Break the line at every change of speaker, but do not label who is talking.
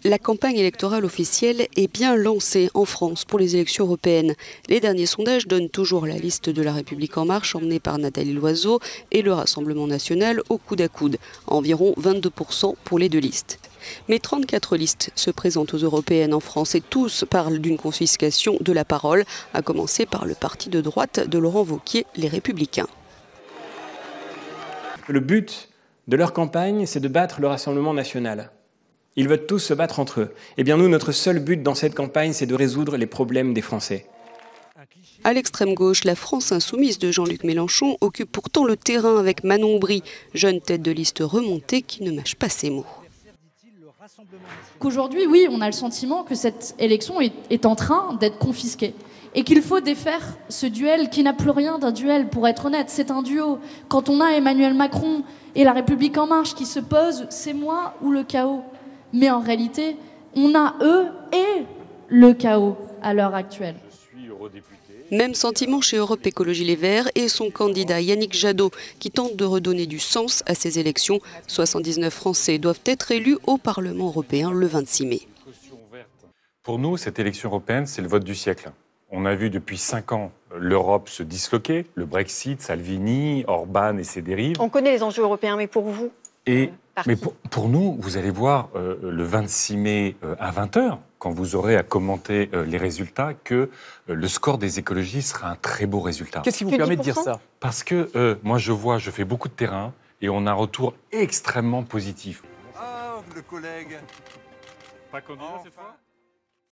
La campagne électorale officielle est bien lancée en France pour les élections européennes. Les derniers sondages donnent toujours la liste de La République En Marche emmenée par Nathalie Loiseau et le Rassemblement National au coude à coude, environ 22% pour les deux listes. Mais 34 listes se présentent aux européennes en France et tous parlent d'une confiscation de la parole, à commencer par le parti de droite de Laurent Wauquiez, Les Républicains.
Le but de leur campagne, c'est de battre le Rassemblement national. Ils veulent tous se battre entre eux. Eh bien nous, notre seul but dans cette campagne, c'est de résoudre les problèmes des Français.
À l'extrême gauche, la France insoumise de Jean-Luc Mélenchon occupe pourtant le terrain avec Manon Aubry, jeune tête de liste remontée qui ne mâche pas ses mots.
Qu'aujourd'hui, oui, on a le sentiment que cette élection est en train d'être confisquée. Et qu'il faut défaire ce duel qui n'a plus rien d'un duel, pour être honnête. C'est un duo. Quand on a Emmanuel Macron et La République En Marche qui se posent, c'est moi ou le chaos. Mais en réalité, on a eux et le chaos à l'heure actuelle.
Même sentiment chez Europe Écologie Les Verts et son candidat Yannick Jadot qui tente de redonner du sens à ces élections. 79 Français doivent être élus au Parlement européen le 26 mai.
Pour nous, cette élection européenne, c'est le vote du siècle. On a vu depuis 5 ans l'Europe se disloquer, le Brexit, Salvini, Orban et ses dérives.
On connaît les enjeux européens, mais pour vous
mais pour nous, vous allez voir le 26 mai à 20h, quand vous aurez à commenter les résultats, que le score des écologistes sera un très beau résultat.
Qu'est-ce qui vous permet de dire ça?
Parce que moi, je fais beaucoup de terrain et on a un retour extrêmement positif.
Ah, le collègue.
Pas candidat cette fois ?